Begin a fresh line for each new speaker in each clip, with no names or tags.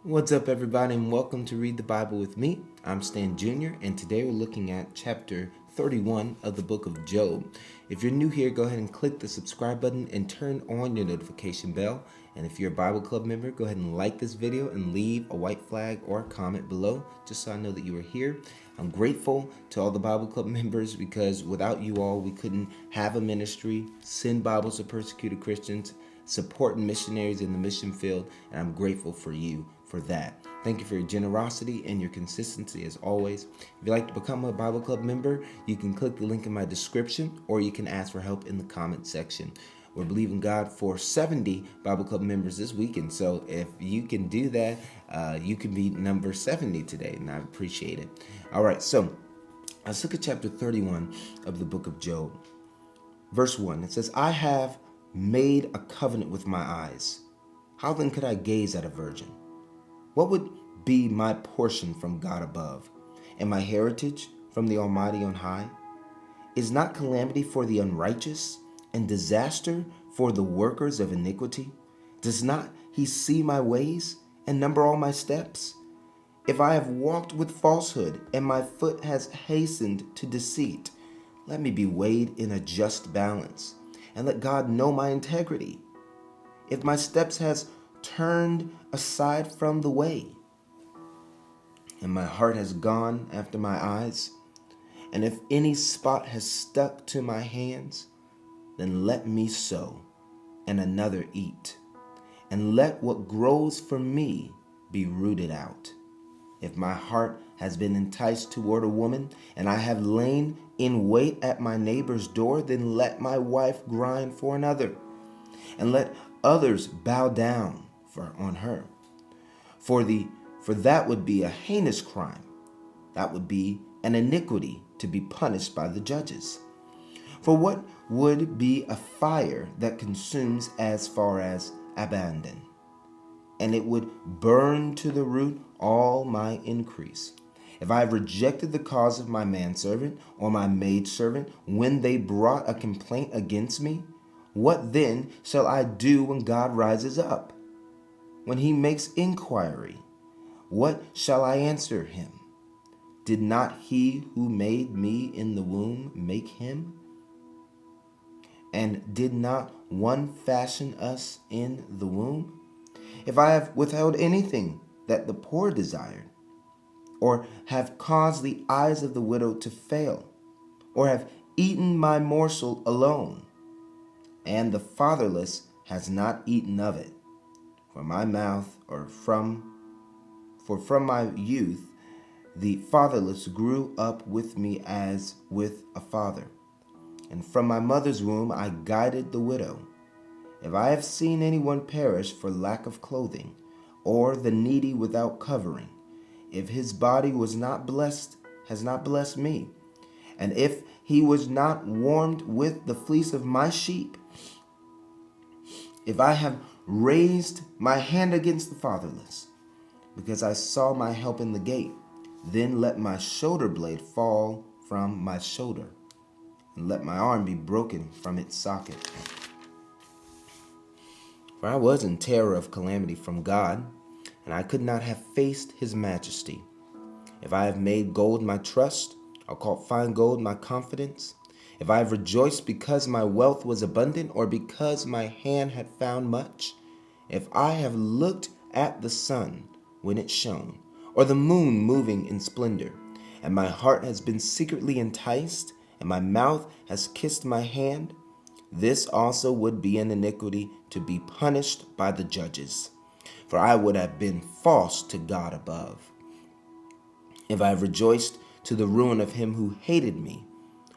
What's up, everybody, and welcome to Read the Bible with me. I'm Stan Jr., and today we're looking at chapter 31 of the book of Job. If you're new here, go ahead and click the subscribe button and turn on your notification bell. And if you're a Bible Club member, go ahead and like this video and leave a white flag or a comment below just so I know that you are here. I'm grateful to all the Bible Club members because without you all, we couldn't have a ministry, send Bibles to persecuted Christians, supporting missionaries in the mission field, and I'm grateful for you for that. Thank you for your generosity and your consistency as always. If you'd like to become a Bible Club member, you can click the link in my description or you can ask for help in the comment section. We're believing God for 70 Bible Club members this weekend, so if you can do that, you can be number 70 today, and I appreciate it. All right, so let's look at chapter 31 of the book of Job. Verse 1, it says, I have made a covenant with my eyes. How then could I gaze at a virgin? What would be my portion from God above, and my heritage from the Almighty on high? Is not calamity for the unrighteous, and disaster for the workers of iniquity? Does not he see my ways, and number all my steps? If I have walked with falsehood, and my foot has hastened to deceit, let me be weighed in a just balance, and let God know my integrity. If my steps has turned aside from the way, and my heart has gone after my eyes, and if any spot has stuck to my hands, then let me sow, and another eat, and let what grows for me be rooted out. If my heart has been enticed toward a woman, and I have lain in wait at my neighbor's door, then let my wife grind for another, and let others bow down on her. For that would be a heinous crime. That would be an iniquity to be punished by the judges. For what would be a fire that consumes as far as abandon? And it would burn to the root all my increase. If I have rejected the cause of my manservant or my maidservant when they brought a complaint against me, what then shall I do when God rises up? When he makes inquiry, what shall I answer him? Did not he who made me in the womb make him? And did not one fashion us in the womb? If I have withheld anything that the poor desired, or have caused the eyes of the widow to fail, or have eaten my morsel alone, and the fatherless has not eaten of it, for my mouth, for from my youth the fatherless grew up with me as with a father, and from my mother's womb I guided the widow. If I have seen anyone perish for lack of clothing, or the needy without covering, if his body was not blessed, has not blessed me, and if he was not warmed with the fleece of my sheep, if I have raised my hand against the fatherless, because I saw my help in the gate, then let my shoulder blade fall from my shoulder, and let my arm be broken from its socket. For I was in terror of calamity from God, and I could not have faced his majesty. If I have made gold my trust, or called fine gold my confidence, if I have rejoiced because my wealth was abundant, or because my hand had found much, if I have looked at the sun when it shone, or the moon moving in splendor, and my heart has been secretly enticed, and my mouth has kissed my hand, this also would be an iniquity to be punished by the judges. For I would have been false to God above. If I have rejoiced to the ruin of him who hated me,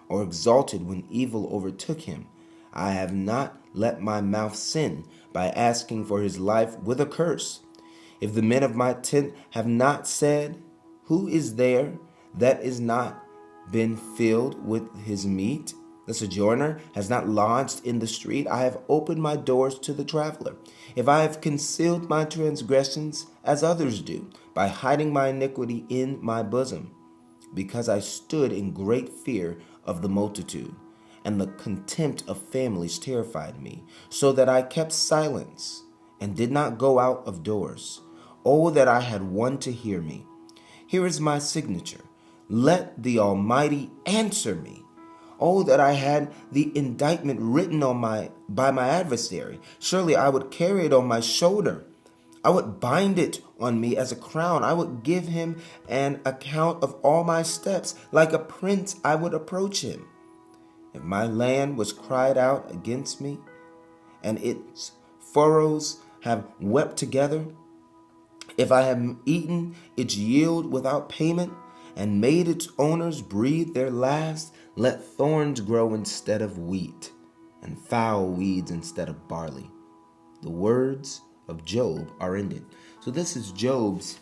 or exalted when evil overtook him, I have not let my mouth sin by asking for his life with a curse. If the men of my tent have not said, who is there that is not been filled with his meat? The sojourner has not lodged in the street. I have opened my doors to the traveler. If I have concealed my transgressions as others do, by hiding my iniquity in my bosom, because I stood in great fear of the multitude, and the contempt of families terrified me, so that I kept silence and did not go out of doors. Oh, that I had one to hear me. Here is my signature. Let the Almighty answer me. Oh, that I had the indictment written by my adversary. Surely I would carry it on my shoulder. I would bind it on me as a crown. I would give him an account of all my steps. Like a prince, I would approach him. If my land was cried out against me, and its furrows have wept together, if I have eaten its yield without payment, and made its owners breathe their last, let thorns grow instead of wheat, and foul weeds instead of barley. The words of Job are ended. So this is Job's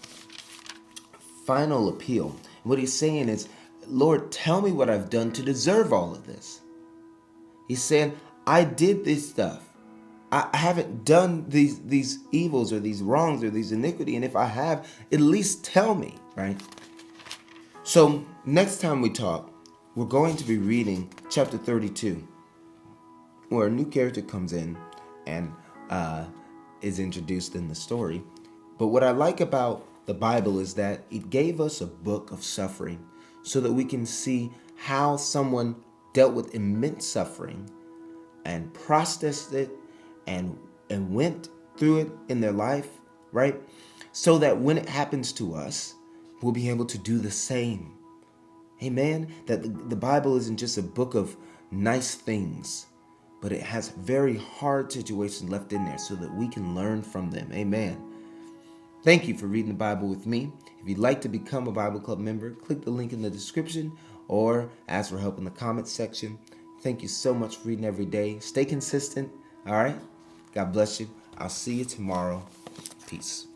final appeal. What he's saying is, Lord, tell me what I've done to deserve all of this. He's saying, I did this stuff. I haven't done these evils or these wrongs or these iniquity. And if I have, at least tell me, right? So next time we talk, we're going to be reading chapter 32, where a new character comes in and is introduced in the story. But what I like about the Bible is that it gave us a book of suffering so that we can see how someone dealt with immense suffering and processed it and went through it in their life, right? So that when it happens to us, we'll be able to do the same. Amen? That the Bible isn't just a book of nice things, but it has very hard situations left in there so that we can learn from them. Amen. Thank you for reading the Bible with me. If you'd like to become a Bible Club member, click the link in the description or ask for help in the comments section. Thank you so much for reading every day. Stay consistent. All right? God bless you. I'll see you tomorrow. Peace.